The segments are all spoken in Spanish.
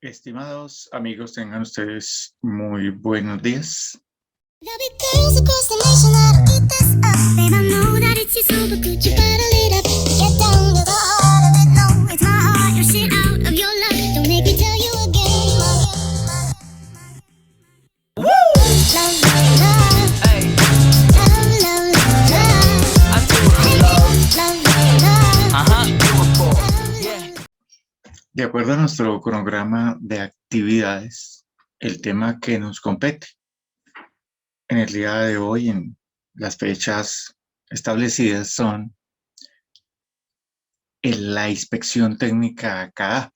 Estimados amigos, tengan ustedes muy buenos días. There'll be girls across the nation that'll eat this up. Babe, I know that it's your soul, but could you bottle it up? Get down to the heart of it, no, it's my heart, your shit out of your love. Don't make me tell you again, Woo! love, love, love. Hey, Love, love, love, love. I do it, love. Love, love, love. Uh-huh. Yeah. De acuerdo a nuestro cronograma de actividades, el tema que nos compete en el día de hoy, en las fechas establecidas, son la inspección técnica a cadáver,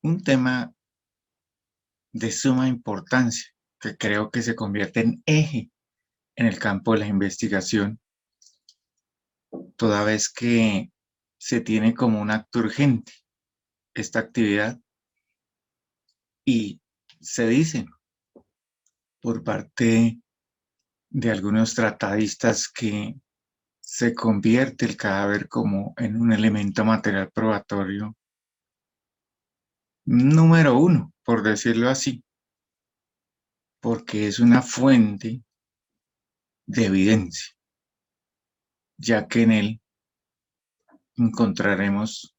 un tema de suma importancia que creo que se convierte en eje en el campo de la investigación, toda vez que se tiene como un acto urgente esta actividad y se dice por parte de algunos tratadistas que se convierte el cadáver como en un elemento material probatorio número uno, por decirlo así, porque es una fuente de evidencia, ya que en él encontraremos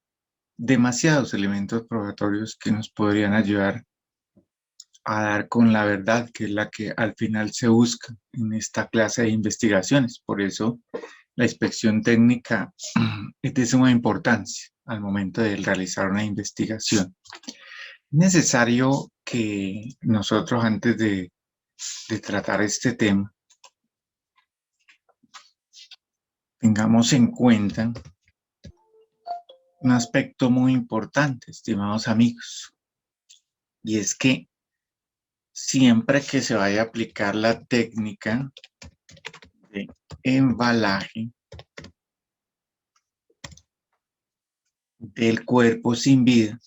demasiados elementos probatorios que nos podrían ayudar a dar con la verdad, que es la que al final se busca en esta clase de investigaciones. Por eso la inspección técnica es de suma importancia al momento de realizar una investigación. Es necesario que nosotros, antes de tratar este tema, tengamos en cuenta un aspecto muy importante, estimados amigos, y es que siempre que se vaya a aplicar la técnica de embalaje del cuerpo sin vida,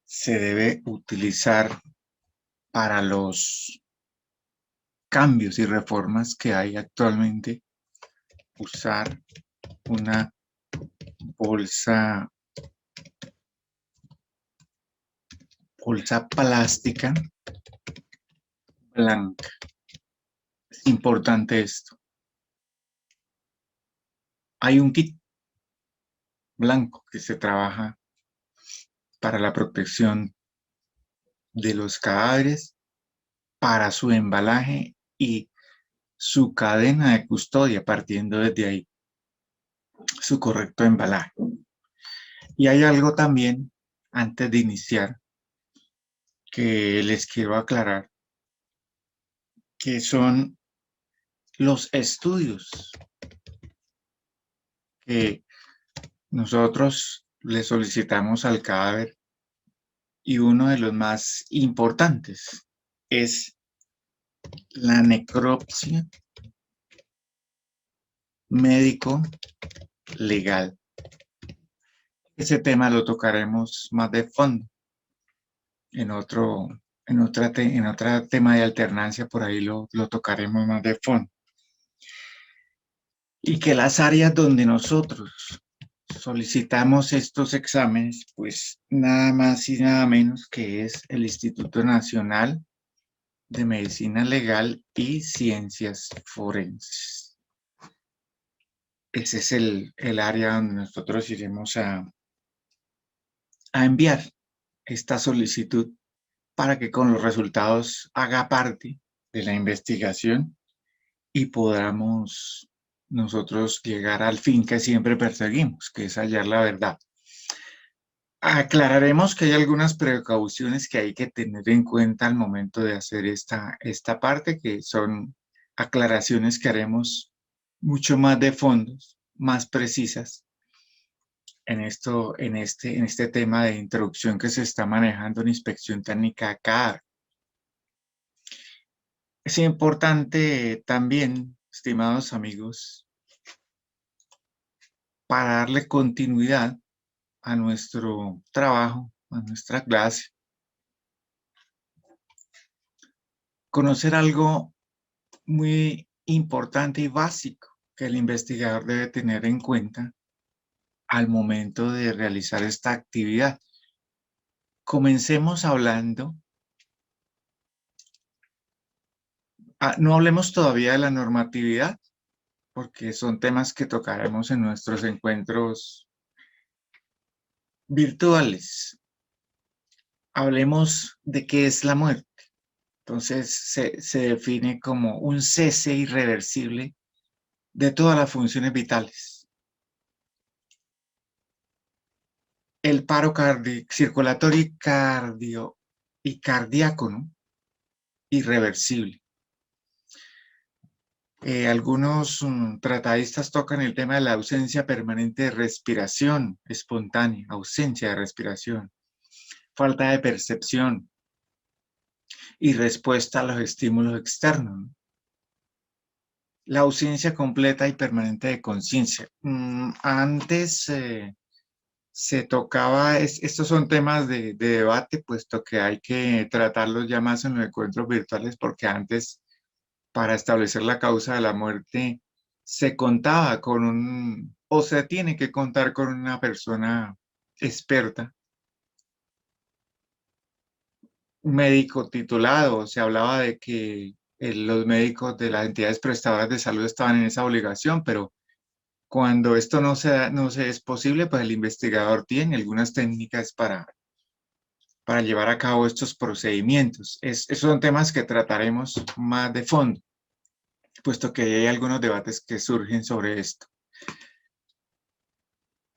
se debe utilizar para los cambios y reformas que hay actualmente, usar una bolsa plástica blanca. Es importante esto. Hay un kit blanco que se trabaja para la protección de los cadáveres, para su embalaje y su cadena de custodia, partiendo desde ahí, su correcto embalaje. Y hay algo también, antes de iniciar, que les quiero aclarar, que son los estudios que nosotros le solicitamos al cadáver, y uno de los más importantes es la necropsia médico-legal. Ese tema lo tocaremos más de fondo en otro tema de alternancia, por ahí lo tocaremos más de fondo. Y que las áreas donde nosotros solicitamos estos exámenes, pues nada más y nada menos que es el Instituto Nacional de Medicina Legal y Ciencias Forenses. Ese es el área donde nosotros iremos a enviar esta solicitud para que con los resultados haga parte de la investigación y podamos nosotros llegar al fin que siempre perseguimos, que es hallar la verdad. Aclararemos que hay algunas precauciones que hay que tener en cuenta al momento de hacer esta parte, que son aclaraciones que haremos mucho más de fondo, más precisas en este tema de introducción que se está manejando en inspección técnica acá. Es importante también, estimados amigos, para darle continuidad a nuestro trabajo, a nuestra clase, conocer algo muy importante y básico que el investigador debe tener en cuenta, al momento de realizar esta actividad. Comencemos hablando, no hablemos todavía de la normatividad, porque son temas que tocaremos en nuestros encuentros virtuales. Hablemos de qué es la muerte. Entonces, se define como un cese irreversible de todas las funciones vitales. El paro circulatorio y cardíaco, ¿no? Irreversible. Algunos tratadistas tocan el tema de la ausencia permanente de respiración espontánea, ausencia de respiración, falta de percepción y respuesta a los estímulos externos, ¿no? La ausencia completa y permanente de conciencia. Antes se tocaba, estos son temas de debate, puesto que hay que tratarlos ya más en los encuentros virtuales, porque antes, para establecer la causa de la muerte, se contaba con o se tiene que contar con una persona experta, un médico titulado. Se hablaba de que los médicos de las entidades prestadoras de salud estaban en esa obligación, pero cuando esto no se es posible, pues el investigador tiene algunas técnicas para llevar a cabo estos procedimientos. Esos son temas que trataremos más de fondo, puesto que hay algunos debates que surgen sobre esto.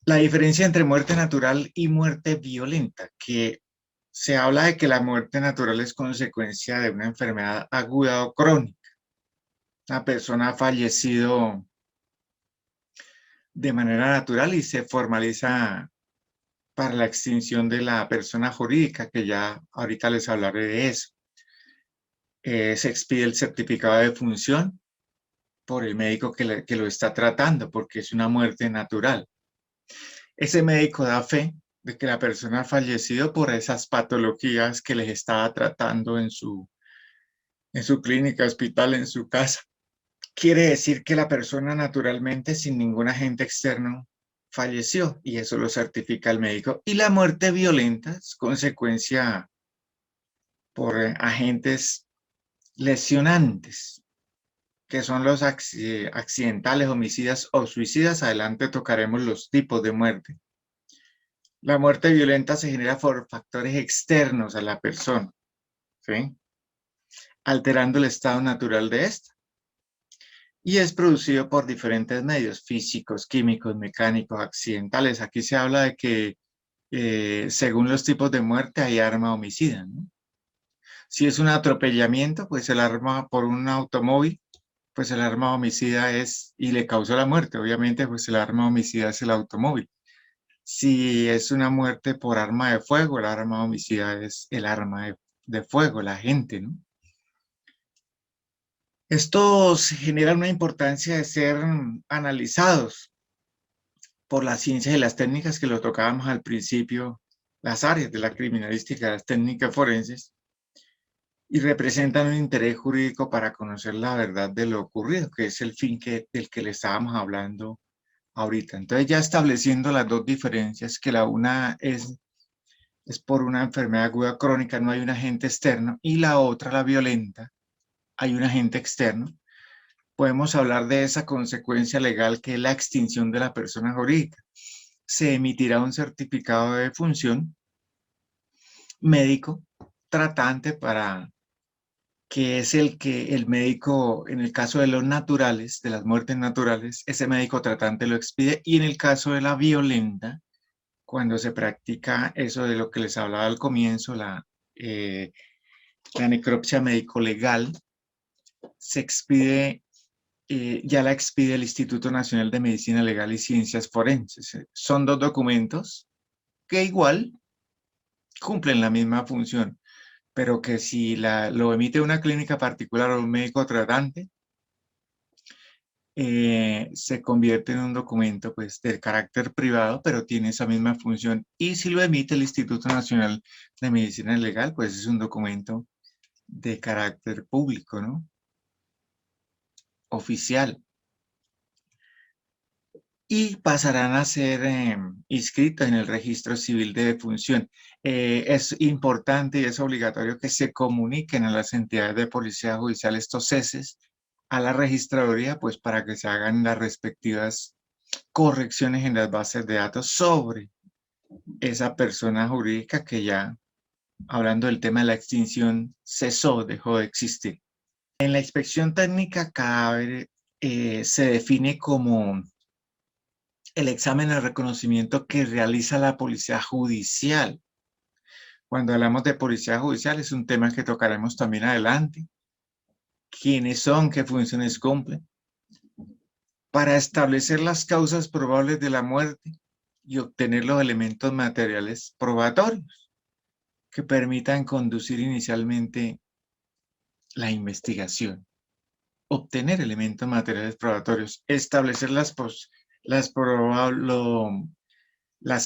La diferencia entre muerte natural y muerte violenta, que se habla de que la muerte natural es consecuencia de una enfermedad aguda o crónica. La persona ha fallecido de manera natural y se formaliza para la extinción de la persona jurídica, que ya ahorita les hablaré de eso. Se expide el certificado de defunción por el médico que lo está tratando, porque es una muerte natural. Ese médico da fe de que la persona ha fallecido por esas patologías que les estaba tratando en su clínica, hospital, en su casa. Quiere decir que la persona naturalmente, sin ningún agente externo, falleció, y eso lo certifica el médico. Y la muerte violenta es consecuencia por agentes lesionantes, que son los accidentales, homicidas o suicidas. Adelante tocaremos los tipos de muerte. La muerte violenta se genera por factores externos a la persona, ¿sí? Alterando el estado natural de esta. Y es producido por diferentes medios físicos, químicos, mecánicos, accidentales. Aquí se habla de que según los tipos de muerte hay arma homicida, ¿no? Si es un atropellamiento, pues el arma por un automóvil, pues el arma homicida es, y le causó la muerte, obviamente, pues el arma homicida es el automóvil. Si es una muerte por arma de fuego, el arma homicida es el arma de fuego, la gente, ¿no? Estos generan una importancia de ser analizados por las ciencias y las técnicas que lo tocábamos al principio, las áreas de la criminalística, las técnicas forenses, y representan un interés jurídico para conocer la verdad de lo ocurrido, que es el fin del que le estábamos hablando ahorita. Entonces, ya estableciendo las dos diferencias, que la una es por una enfermedad aguda crónica, no hay un agente externo, y la otra, la violenta, hay un agente externo. Podemos hablar de esa consecuencia legal, que es la extinción de la persona jurídica. Se emitirá un certificado de defunción médico tratante, para que es el que el médico, en el caso de los naturales, de las muertes naturales, ese médico tratante lo expide, y en el caso de la violenta, cuando se practica eso de lo que les hablaba al comienzo, la necropsia médico-legal, se expide, ya la expide el Instituto Nacional de Medicina Legal y Ciencias Forenses. Son dos documentos que igual cumplen la misma función, pero que si lo emite una clínica particular o un médico tratante, se convierte en un documento, pues, de carácter privado, pero tiene esa misma función. Y si lo emite el Instituto Nacional de Medicina Legal, pues es un documento de carácter público, ¿no? Oficial. y pasarán a ser inscritos en el registro civil de defunción. Es importante y es obligatorio que se comuniquen a las entidades de policía judicial estos ceses a la registraduría, pues para que se hagan las respectivas correcciones en las bases de datos sobre esa persona jurídica que ya, hablando del tema de la extinción, cesó, dejó de existir. En la inspección técnica cadáver se define como el examen de reconocimiento que realiza la policía judicial. Cuando hablamos de policía judicial es un tema que tocaremos también adelante. ¿Quiénes son? ¿Qué funciones cumplen? Para establecer las causas probables de la muerte y obtener los elementos materiales probatorios que permitan conducir inicialmente la investigación. Obtener elementos materiales probatorios, establecer las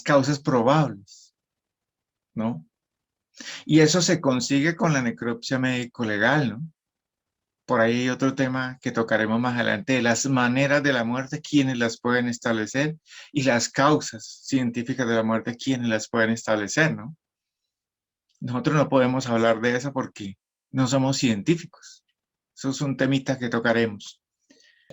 causas probables, ¿no? Y eso se consigue con la necropsia médico-legal, ¿no? Por ahí hay otro tema que tocaremos más adelante, las maneras de la muerte, quiénes las pueden establecer, y las causas científicas de la muerte, quiénes las pueden establecer, ¿no? Nosotros no podemos hablar de eso porque no somos científicos. Eso es un temita que tocaremos.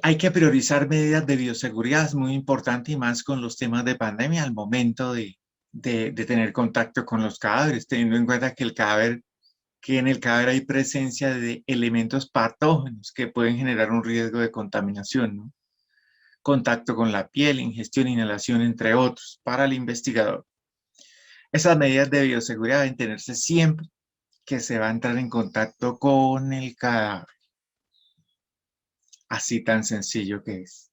Hay que priorizar medidas de bioseguridad, es muy importante y más con los temas de pandemia al momento de tener contacto con los cadáveres, teniendo en cuenta que en el cadáver hay presencia de elementos patógenos que pueden generar un riesgo de contaminación, ¿no? Contacto con la piel, ingestión, inhalación, entre otros, para el investigador. Esas medidas de bioseguridad deben tenerse siempre que se va a entrar en contacto con el cadáver. Así tan sencillo que es.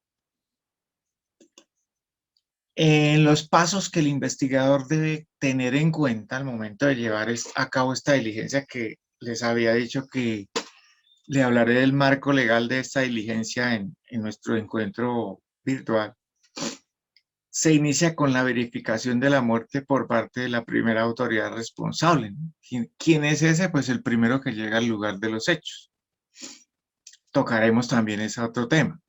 En los pasos que el investigador debe tener en cuenta al momento de llevar a cabo esta diligencia, que les había dicho que le hablaré del marco legal de esta diligencia en nuestro encuentro virtual. Se inicia con la verificación de la muerte por parte de la primera autoridad responsable, ¿no? ¿Quién es ese? Pues el primero que llega al lugar de los hechos. Tocaremos también ese otro tema.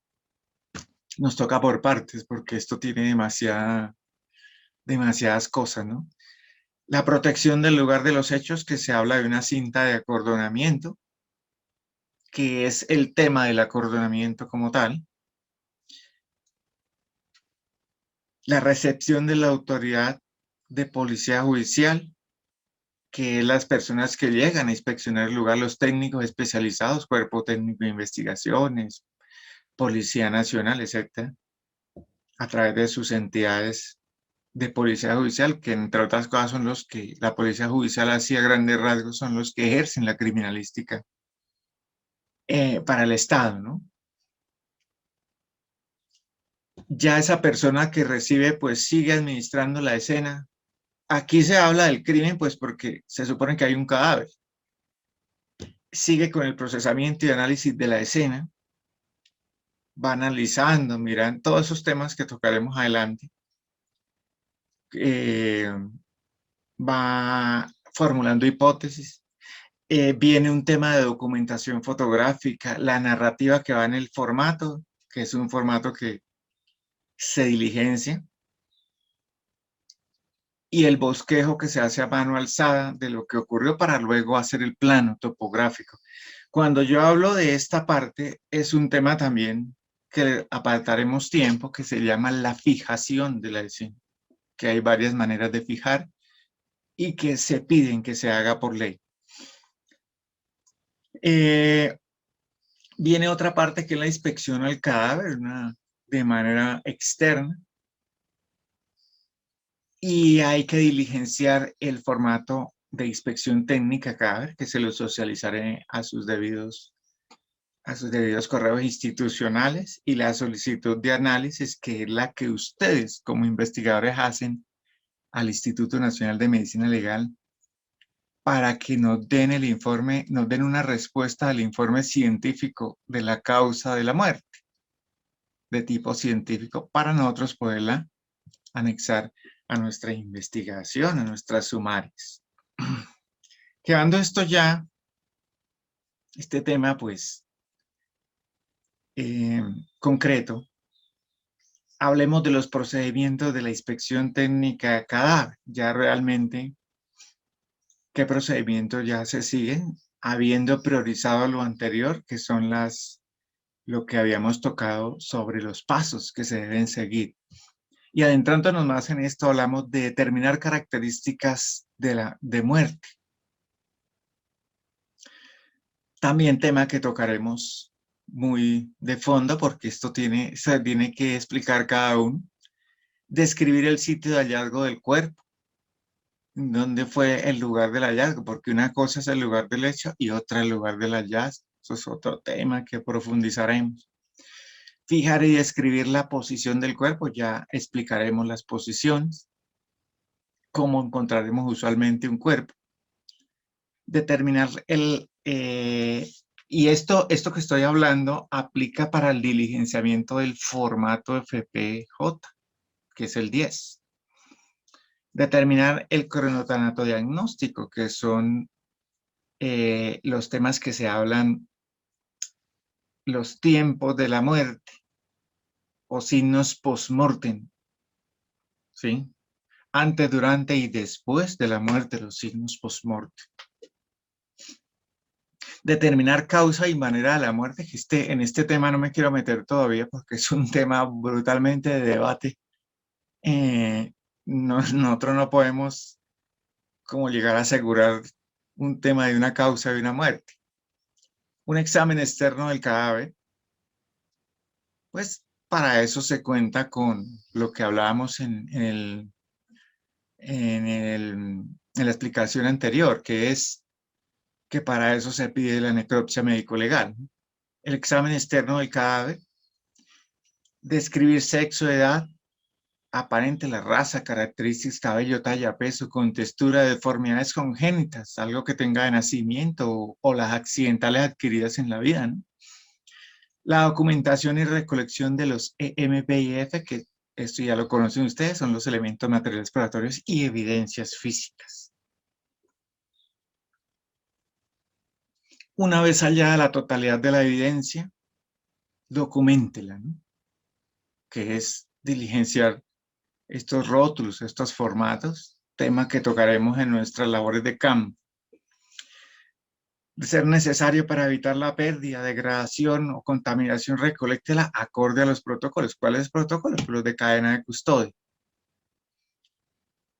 Nos toca por partes porque esto tiene demasiadas cosas, ¿no? La protección del lugar de los hechos, que se habla de una cinta de acordonamiento, que es el tema del acordonamiento como tal. La recepción de la autoridad de policía judicial, que es las personas que llegan a inspeccionar el lugar, los técnicos especializados, Cuerpo Técnico de Investigaciones, Policía Nacional, etcétera, a través de sus entidades de policía judicial, que entre otras cosas son los que la policía judicial, así a grandes rasgos, son los que ejercen la criminalística para el Estado, ¿no? Ya esa persona que recibe, pues sigue administrando la escena. Aquí se habla del crimen, pues porque se supone que hay un cadáver. Sigue con el procesamiento y análisis de la escena. Va analizando, miran todos esos temas que tocaremos adelante. Va formulando hipótesis. Viene un tema de documentación fotográfica, la narrativa que va en el formato, que es un formato que se diligencia, y el bosquejo que se hace a mano alzada de lo que ocurrió para luego hacer el plano topográfico. Cuando yo hablo de esta parte, es un tema también que apartaremos tiempo, que se llama la fijación de la escena, que hay varias maneras de fijar y que se piden que se haga por ley. Viene otra parte que es la inspección al cadáver, de manera externa, y hay que diligenciar el formato de inspección técnica cadáver, que se lo socializaré a sus debidos correos institucionales, y la solicitud de análisis, que es la que ustedes como investigadores hacen al Instituto Nacional de Medicina Legal para que nos den el informe, nos den una respuesta al informe científico de la causa de la muerte, de tipo científico, para nosotros poderla anexar a nuestra investigación, a nuestras sumarias. Quedando esto ya, este tema pues concreto, hablemos de los procedimientos de la inspección técnica de cadáver. Ya realmente, ¿qué procedimientos ya se siguen? Habiendo priorizado lo anterior, que son lo que habíamos tocado sobre los pasos que se deben seguir. Y adentrándonos más en esto, hablamos de determinar características de muerte. También tema que tocaremos muy de fondo, porque se tiene que explicar cada uno. Describir el sitio de hallazgo del cuerpo, dónde fue el lugar del hallazgo, porque una cosa es el lugar del hecho y otra el lugar del hallazgo. Eso es otro tema que profundizaremos. Fijar y describir la posición del cuerpo, ya explicaremos las posiciones, cómo encontraremos usualmente un cuerpo. Determinar y esto que estoy hablando aplica para el diligenciamiento del formato FPJ, que es el 10. Determinar el cronotanato diagnóstico, que son los temas que se hablan, los tiempos de la muerte o signos post-mortem, ¿sí? Antes, durante y después de la muerte, los signos post-mortem. Determinar causa y manera de la muerte, que en este tema no me quiero meter todavía porque es un tema brutalmente de debate. Nosotros no podemos como llegar a asegurar un tema de una causa de una muerte. Un examen externo del cadáver, pues para eso se cuenta con lo que hablábamos en la explicación anterior, que es que para eso se pide la necropsia médico-legal. El examen externo del cadáver, describir sexo, edad, aparente la raza, características, cabello, talla, peso, contextura, deformidades congénitas, algo que tenga de nacimiento o las accidentales adquiridas en la vida, ¿no? La documentación y recolección de los EMPIF, que esto ya lo conocen ustedes, son los elementos materiales probatorios y evidencias físicas. Una vez hallada la totalidad de la evidencia, documéntela, ¿no? Que es diligenciar estos rótulos, estos formatos, tema que tocaremos en nuestras labores de campo. De ser necesario para evitar la pérdida, degradación o contaminación, recoléctela acorde a los protocolos. ¿Cuáles protocolos? Los de cadena de custodia.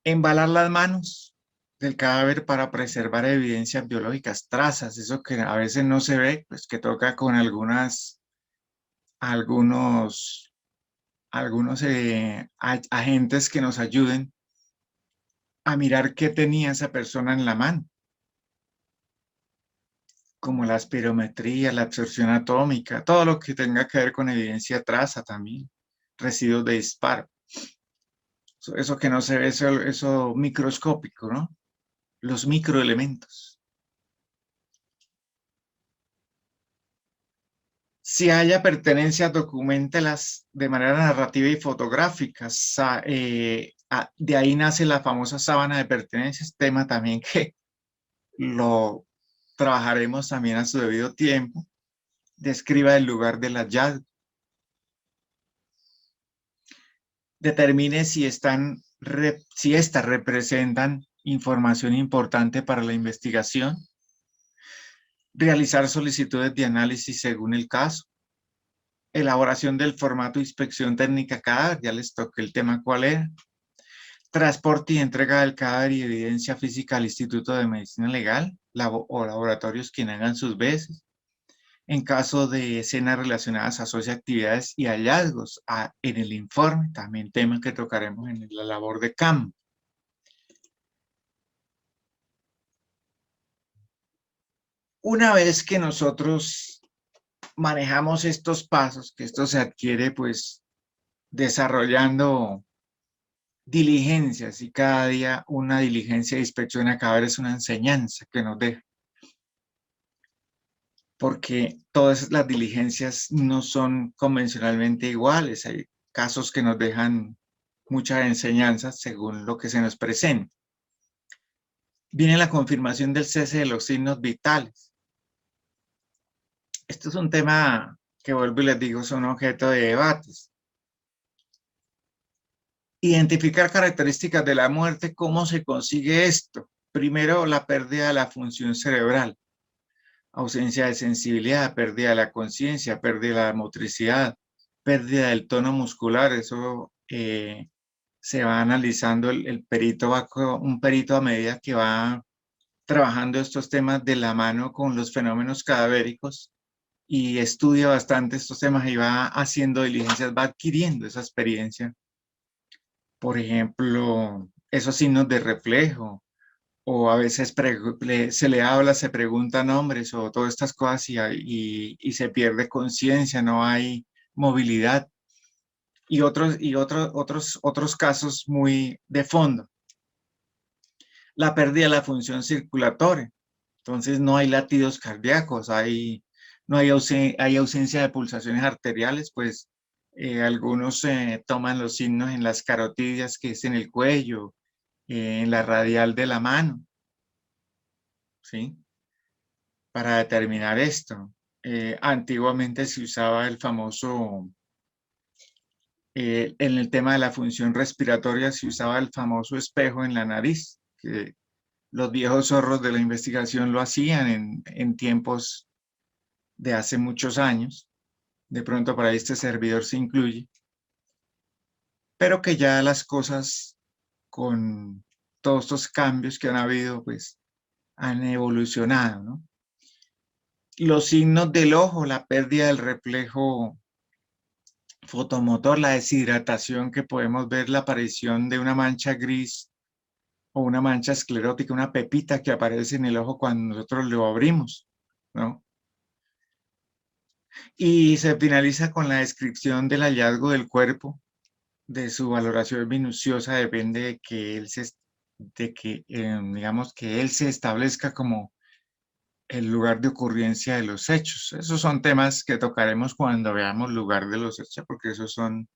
Embalar las manos del cadáver para preservar evidencias biológicas, trazas, eso que a veces no se ve, pues que toca con algunos agentes que nos ayuden a mirar qué tenía esa persona en la mano, como la espirometría, la absorción atómica, todo lo que tenga que ver con evidencia traza también, residuos de disparo. Eso que no se ve, eso microscópico, ¿no? Los microelementos. Si haya pertenencias, documéntelas de manera narrativa y fotográfica. De ahí nace la famosa sábana de pertenencias, tema también que lo trabajaremos también a su debido tiempo. Describa el lugar del hallazgo. Determine si estas representan información importante para la investigación. Realizar solicitudes de análisis según el caso. Elaboración del formato de inspección técnica cadáver, ya les toqué el tema cuál era. Transporte y entrega del cadáver y evidencia física al Instituto de Medicina Legal o laboratorios quienes hagan sus veces. En caso de escenas relacionadas a socioactividades y hallazgos en el informe, también tema que tocaremos en la labor de campo. Una vez que nosotros manejamos estos pasos, que esto se adquiere pues desarrollando diligencias y cada día una diligencia de inspección a cadáver es una enseñanza que nos deja. Porque todas las diligencias no son convencionalmente iguales. Hay casos que nos dejan muchas enseñanzas según lo que se nos presenta. Viene la confirmación del cese de los signos vitales. Esto es un tema que vuelvo y les digo, son objeto de debates. Identificar características de la muerte, ¿cómo se consigue esto? Primero, la pérdida de la función cerebral, ausencia de sensibilidad, pérdida de la conciencia, pérdida de la motricidad, pérdida del tono muscular. Eso se va analizando, el perito un perito a medida que va trabajando estos temas de la mano con los fenómenos cadavéricos y estudia bastante estos temas y va haciendo diligencias, va adquiriendo esa experiencia. Por ejemplo, esos signos de reflejo, o a veces se le habla, se preguntan nombres o todas estas cosas y se pierde conciencia, no hay movilidad. Otros casos muy de fondo, la pérdida de la función circulatoria. Entonces no hay latidos cardíacos, no hay, hay ausencia de pulsaciones arteriales, pues algunos toman los signos en las carotidias, que es en el cuello, en la radial de la mano, ¿sí? Para determinar esto. Antiguamente se usaba el famoso, en el tema de la función respiratoria, se usaba el famoso espejo en la nariz, que los viejos zorros de la investigación lo hacían en tiempos de hace muchos años. De pronto para este servidor se incluye, pero que ya las cosas con todos estos cambios que han habido, pues han evolucionado, ¿no? Los signos del ojo, la pérdida del reflejo fotomotor, la deshidratación, que podemos ver la aparición de una mancha gris o una mancha esclerótica, una pepita que aparece en el ojo cuando nosotros lo abrimos, ¿no? Y se finaliza con la descripción del hallazgo del cuerpo, de su valoración minuciosa, depende de que digamos, que él se establezca como el lugar de ocurrencia de los hechos. Esos son temas que tocaremos cuando veamos lugar de los hechos, porque esos son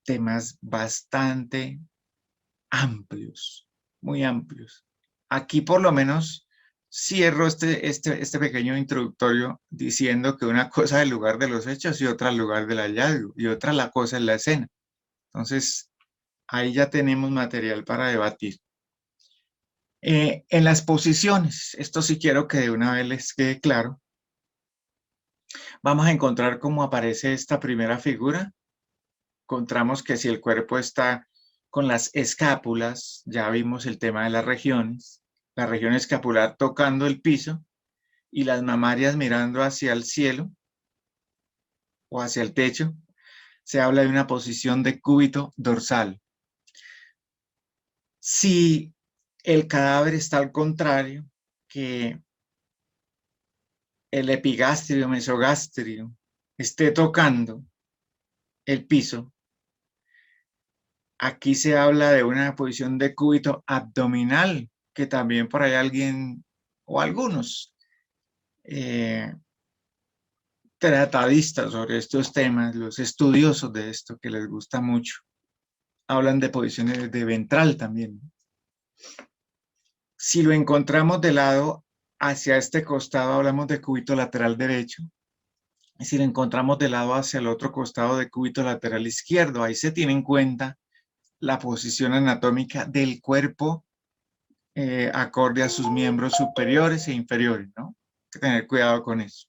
temas bastante amplios, muy amplios. Aquí por lo menos cierro este pequeño introductorio diciendo que una cosa es el lugar de los hechos y otra el lugar del hallazgo y otra la cosa es la escena. Entonces, ahí ya tenemos material para debatir. En las posiciones, esto sí quiero que de una vez les quede claro, vamos a encontrar cómo aparece esta primera figura. Encontramos que si el cuerpo está con las escápulas, ya vimos el tema de las regiones, la región escapular tocando el piso y las mamarias mirando hacia el cielo o hacia el techo, se habla de una posición de cúbito dorsal. Si el cadáver está al contrario, que el epigastrio, mesogastrio, esté tocando el piso, aquí se habla de una posición de cúbito abdominal, que también por ahí alguien o algunos tratadistas sobre estos temas, los estudiosos de esto que les gusta mucho, hablan de posiciones de ventral también. Si lo encontramos de lado hacia este costado, hablamos de cúbito lateral derecho. Y si lo encontramos de lado hacia el otro costado, de cúbito lateral izquierdo, ahí se tiene en cuenta la posición anatómica del cuerpo acorde a sus miembros superiores e inferiores, ¿no? Hay que tener cuidado con eso.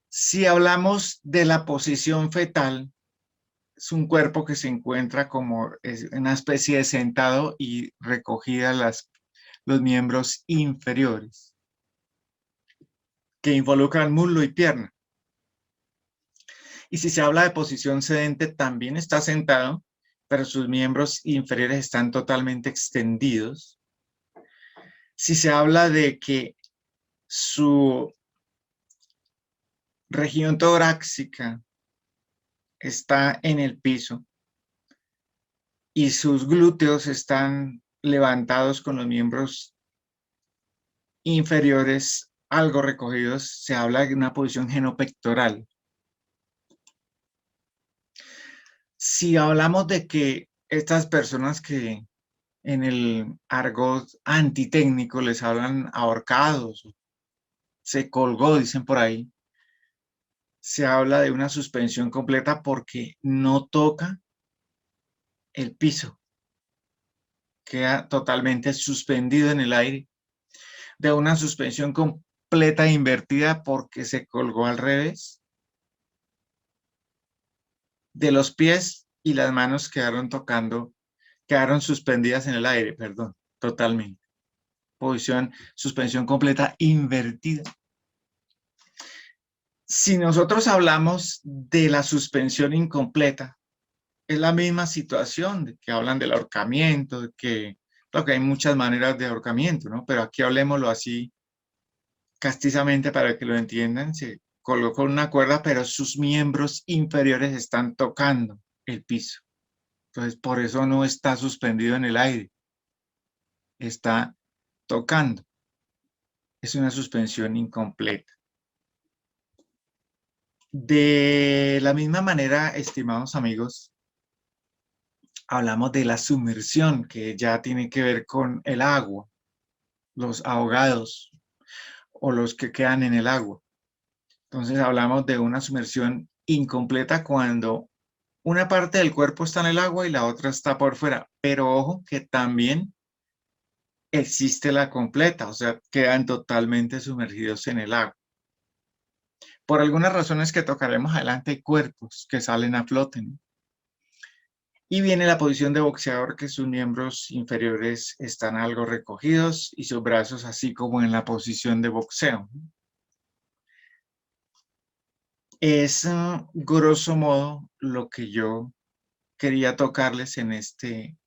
Si hablamos de la posición fetal, es un cuerpo que se encuentra como una especie de sentado y recogida los miembros inferiores, que involucran muslo y pierna. Y si se habla de posición sedente, también está sentado, pero sus miembros inferiores están totalmente extendidos. Si se habla de que su región torácica está en el piso y sus glúteos están levantados con los miembros inferiores algo recogidos, se habla de una posición genopectoral. Si hablamos de que estas personas que en el argot antitécnico les hablan ahorcados, se colgó, dicen por ahí, se habla de una suspensión completa porque no toca el piso, queda totalmente suspendido en el aire. De una suspensión completa invertida porque se colgó al revés. De los pies y las manos quedaron suspendidas en el aire, perdón, totalmente. Suspensión completa invertida. Si nosotros hablamos de la suspensión incompleta, es la misma situación de que hablan del ahorcamiento, de que, claro que hay muchas maneras de ahorcamiento, ¿no? Pero aquí hablemoslo así castizamente para que lo entiendan. Se colocó una cuerda, pero sus miembros inferiores están tocando el piso. Entonces, por eso no está suspendido en el aire, está tocando. Es una suspensión incompleta. De la misma manera, estimados amigos, hablamos de la sumersión, que ya tiene que ver con el agua, los ahogados o los que quedan en el agua. Entonces hablamos de una sumersión incompleta cuando una parte del cuerpo está en el agua y la otra está por fuera. Pero ojo que también existe la completa, o sea, quedan totalmente sumergidos en el agua. Por algunas razones que tocaremos adelante, hay cuerpos que salen a flote, ¿no? Y viene la posición de boxeador, que sus miembros inferiores están algo recogidos y sus brazos así como en la posición de boxeo. Es grosso modo lo que yo quería tocarles en este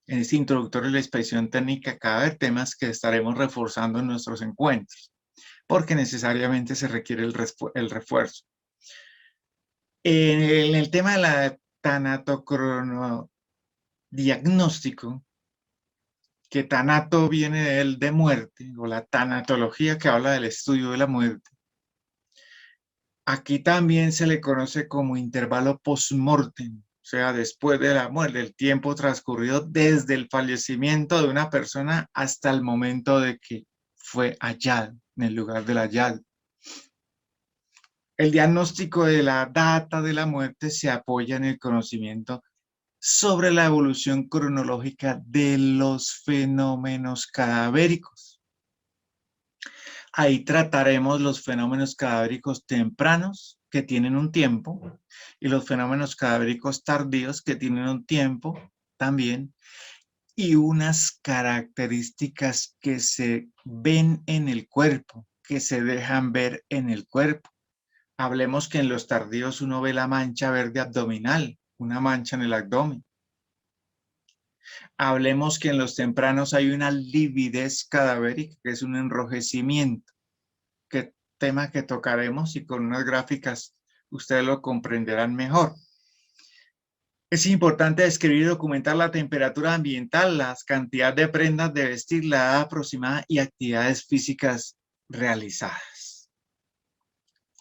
introductorio de la expresión técnica cadáver, temas que estaremos reforzando en nuestros encuentros, porque necesariamente se requiere el refuerzo. En el tema de la tanatocronodiagnóstico, que tanato viene de muerte, o la tanatología que habla del estudio de la muerte, aquí también se le conoce como intervalo post-mortem, o sea, después de la muerte, el tiempo transcurrido desde el fallecimiento de una persona hasta el momento de que fue hallado, en el lugar del hallazgo. El diagnóstico de la data de la muerte se apoya en el conocimiento sobre la evolución cronológica de los fenómenos cadavéricos. Ahí trataremos los fenómenos cadavéricos tempranos, que tienen un tiempo, y los fenómenos cadavéricos tardíos, que tienen un tiempo también, y unas características que se ven en el cuerpo, que se dejan ver en el cuerpo. Hablemos que en los tardíos uno ve la mancha verde abdominal, una mancha en el abdomen. Hablemos que en los tempranos hay una lividez cadavérica, que es un enrojecimiento, que tema que tocaremos y con unas gráficas ustedes lo comprenderán mejor. Es importante describir y documentar la temperatura ambiental, las cantidades de prendas de vestir, la edad aproximada y actividades físicas realizadas.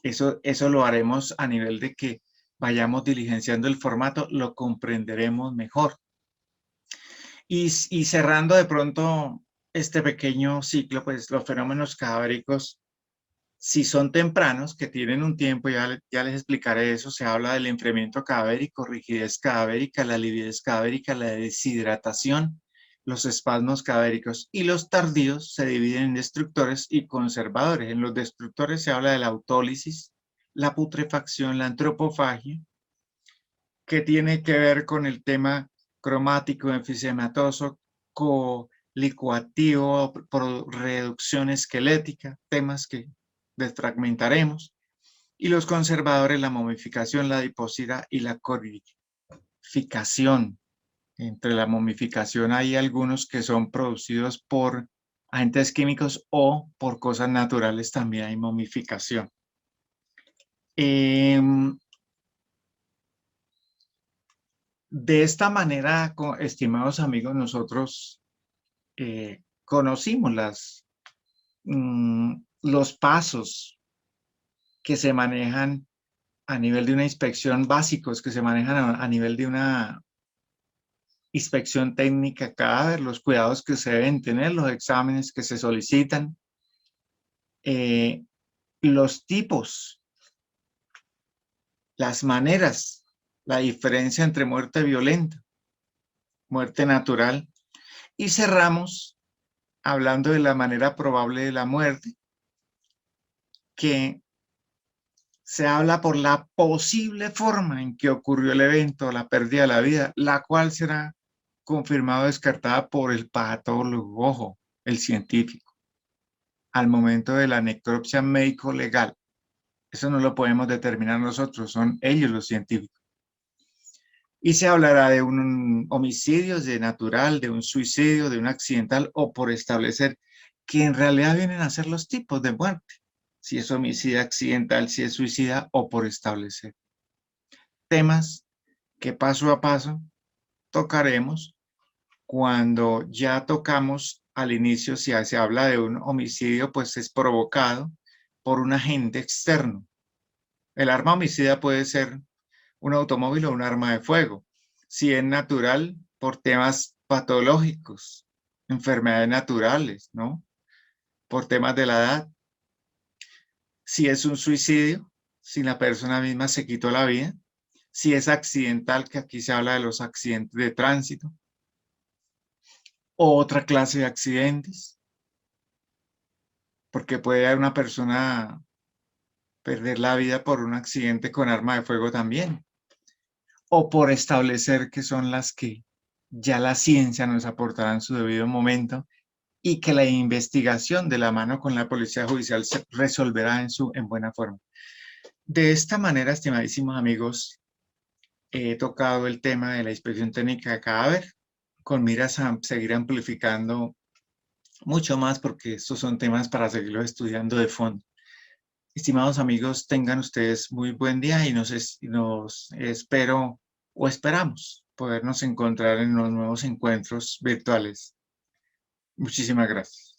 Eso lo haremos a nivel de que vayamos diligenciando el formato, lo comprenderemos mejor. Y cerrando de pronto este pequeño ciclo, pues los fenómenos cadavéricos, si son tempranos, que tienen un tiempo, ya les explicaré eso, se habla del enfriamiento cadavérico, rigidez cadavérica, la lividez cadavérica, la deshidratación, los espasmos cadavéricos, y los tardíos se dividen en destructores y conservadores. En los destructores se habla de la autólisis, la putrefacción, la antropofagia, que tiene que ver con el tema cromático, enfisematoso, colicuativo, por reducción esquelética, temas que desfragmentaremos, y los conservadores, la momificación, la adiposidad y la corificación. Entre la momificación hay algunos que son producidos por agentes químicos o por cosas naturales, también hay momificación. De esta manera, estimados amigos, nosotros conocimos los pasos que se manejan a nivel de una inspección, básicos que se manejan a nivel de una inspección técnica cadáver, los cuidados que se deben tener, los exámenes que se solicitan, los tipos las maneras, la diferencia entre muerte violenta, muerte natural, y cerramos hablando de la manera probable de la muerte, que se habla por la posible forma en que ocurrió el evento, la pérdida de la vida, la cual será confirmada o descartada por el patólogo, ojo, el científico, al momento de la necropsia médico-legal. Eso no lo podemos determinar nosotros, son ellos los científicos. Y se hablará de un homicidio, de natural, de un suicidio, de un accidental o por establecer que en realidad vienen a ser los tipos de muerte, si es homicidio accidental, si es suicida o por establecer. Temas que paso a paso tocaremos cuando ya tocamos al inicio, si se habla de un homicidio, pues es provocado por un agente externo. El arma homicida puede ser un automóvil o un arma de fuego. Si es natural, por temas patológicos, enfermedades naturales, ¿no? Por temas de la edad. Si es un suicidio, si la persona misma se quitó la vida. Si es accidental, que aquí se habla de los accidentes de tránsito. O otra clase de accidentes, porque puede haber una persona perder la vida por un accidente con arma de fuego también. O por establecer que son las que ya la ciencia nos aportará en su debido momento y que la investigación de la mano con la policía judicial se resolverá en buena forma. De esta manera, estimadísimos amigos, he tocado el tema de la inspección técnica de cadáver con miras a seguir amplificando mucho más porque estos son temas para seguirlos estudiando de fondo. Estimados amigos, tengan ustedes muy buen día y nos espero o esperamos podernos encontrar en los nuevos encuentros virtuales. Muchísimas gracias.